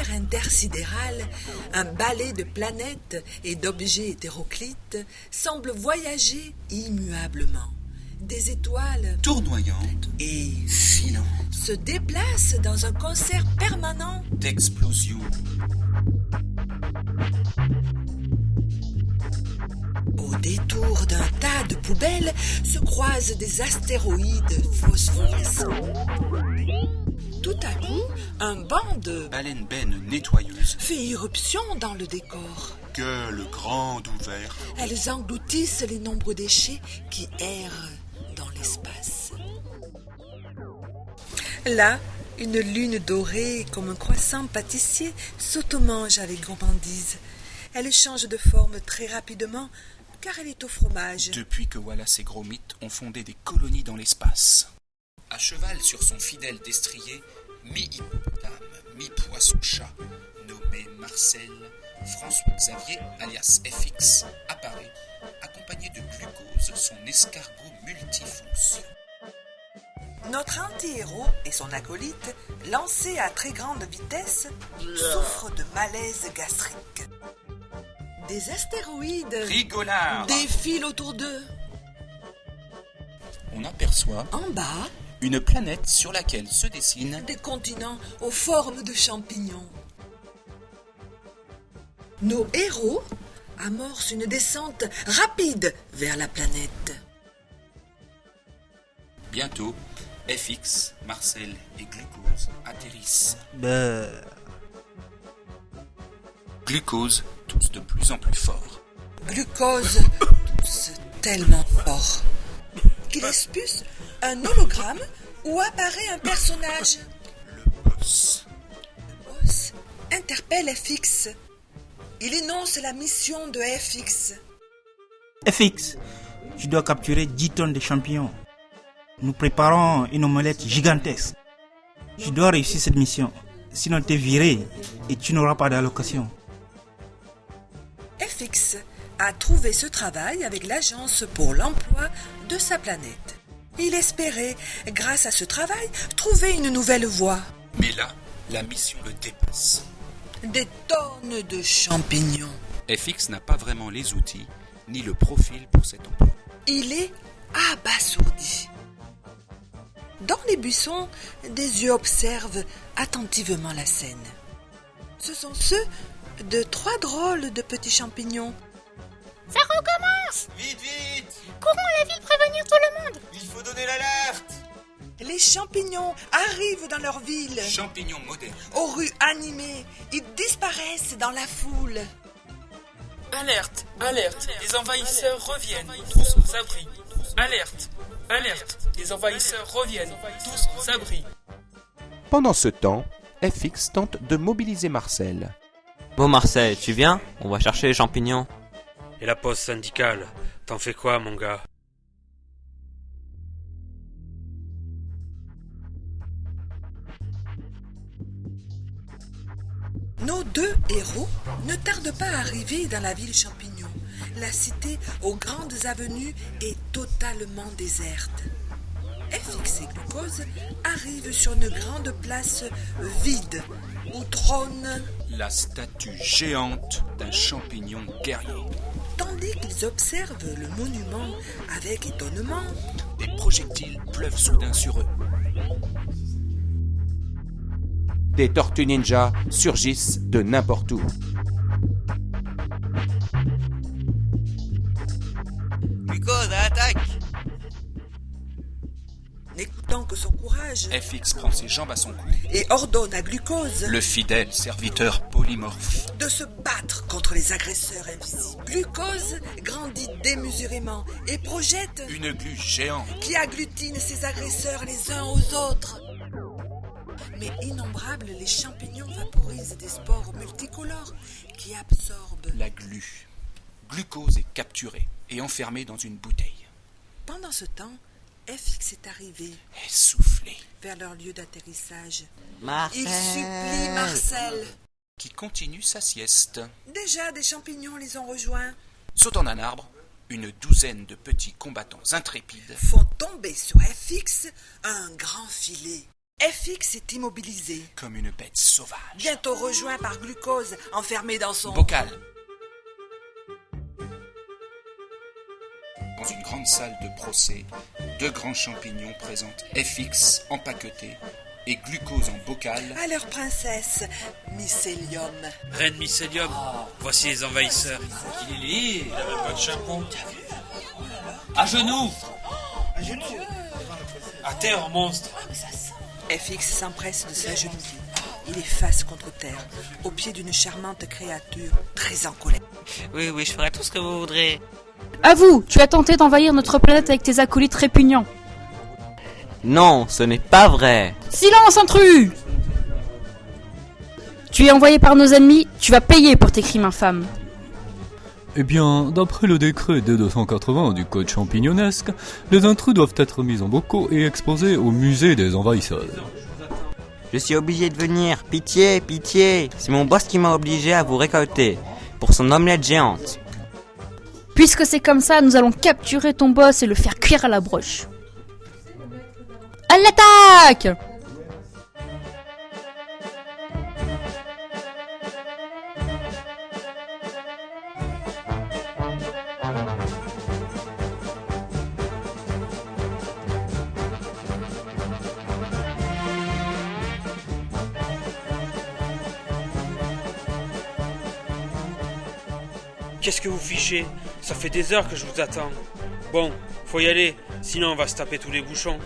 l'univers intersidéral, un balai de planètes et d'objets hétéroclites semble voyager immuablement. Des étoiles tournoyantes et filantes se déplacent dans un concert permanent d'explosions. Au détour d'un tas de poubelles se croisent des astéroïdes phosphorescents. Tout à coup, un banc de baleines nettoyeuses fait irruption dans le décor. gueule grande ouverte. Elles engloutissent les nombreux déchets qui errent dans l'espace. Là, une lune dorée comme un croissant pâtissier s'automange avec gourmandise. Elle change de forme très rapidement car elle est au fromage. Depuis que Wallace et Gromit ont fondé des colonies dans l'espace. À cheval sur son fidèle destrier, mi-hippopotame, mi-poisson-chat, nommé Marcel, François-Xavier, alias FX, apparaît, accompagné de Glucose, son escargot multifonction. Notre anti-héros et son acolyte, lancés à très grande vitesse, souffrent de malaise gastrique. Des astéroïdes Rigolard défilent autour d'eux. On aperçoit En bas, une planète sur laquelle se dessinent des continents aux formes de champignons. Nos héros amorcent une descente rapide vers la planète. bientôt FX, Marcel et Glucose atterrissent. Glucose, tous de plus en plus forts. Glucose tousse tellement fort qu'il expulse un hologramme où apparaît un personnage. Le boss. Le boss interpelle FX. Il énonce la mission de FX. FX, tu dois capturer 10 tonnes de champignons. Nous préparons une omelette gigantesque. Tu dois réussir cette mission, sinon t'es viré et tu n'auras pas d'allocation. FX a trouvé ce travail avec l'agence pour l'emploi de sa planète. Il espérait, grâce à ce travail, trouver une nouvelle voie. Mais là, la mission le dépasse. Des tonnes de champignons. FX n'a pas vraiment les outils, ni le profil pour cet emploi. Il est abasourdi. Dans les buissons, des yeux observent attentivement la scène. Ce sont ceux de 3 drôles de petits champignons. Ça recommence! Vite, vite! Courons à la ville prévenir tout le monde! Il faut donner l'alerte! Les champignons arrivent dans leur ville. Champignons modernes. Aux rues animées, ils disparaissent dans la foule. Alerte, alerte, les envahisseurs reviennent, tous aux abris. Alerte, alerte, les envahisseurs reviennent, tous aux abris. Pendant ce temps, FX tente de mobiliser Marcel. Bon Marcel, tu viens? On va chercher les champignons. Et la poste syndicale, t'en fais quoi mon gars? Nos 2 héros ne tardent pas à arriver dans la ville champignon. La cité aux grandes avenues est totalement déserte. FX et Glucose arrivent sur une grande place vide où trône La statue géante d'un champignon guerrier. Tandis qu'ils observent le monument avec étonnement, Des projectiles pleuvent soudain sur eux. Des tortues ninja surgissent de n'importe où. Glucose, à l'attaque! n'écoutant que son courage, FX prend ses jambes à son cou. et ordonne à Glucose Le fidèle serviteur polymorphe. de se battre contre les agresseurs invisibles. Glucose grandit démesurément et projette Une glu géante. qui agglutine ses agresseurs les uns aux autres. Mais innombrables, les champignons vaporisent des spores multicolores qui absorbent. La glu. Glucose est capturé et enfermé dans une bouteille. Pendant ce temps, FX est arrivé Essoufflé. vers leur lieu d'atterrissage. Marcel! Il supplie Marcel. Qui continue sa sieste. Déjà, des champignons les ont rejoints. Sautant d'un arbre, une douzaine de petits combattants intrépides Font tomber sur FX un grand filet. FX est immobilisé, comme une bête sauvage. bientôt rejoint par Glucose, enfermé dans son Bocal. Dans une grande salle de procès, 2 grands champignons présentent FX empaqueté et Glucose en bocal. à leur princesse, Mycélium. Reine Mycélium, voici les envahisseurs. Il est laid, il a même pas de chapeau. À genoux. À terre, monstre. FX s'empresse de s'agenouiller. Il est face contre terre, au pied d'une charmante créature très en colère. Oui, je ferai tout ce que vous voudrez. Avoue, tu as tenté d'envahir notre planète avec tes acolytes répugnants. Non, ce n'est pas vrai. Silence, intrus! Tu es envoyé par nos ennemis, tu vas payer pour tes crimes infâmes. Eh bien, d'après le décret D280 du code champignonesque, les intrus doivent être mis en bocaux et exposés au musée des envahisseurs. Je suis obligé de venir. Pitié, pitié. C'est mon boss qui m'a obligé à vous récolter. Pour son omelette géante. Puisque c'est comme ça, nous allons capturer ton boss et le faire cuire à la broche. À l'attaque! Qu'est-ce que vous fichez? Ça fait des heures que je vous attends. Bon, faut y aller, sinon on va se taper tous les bouchons.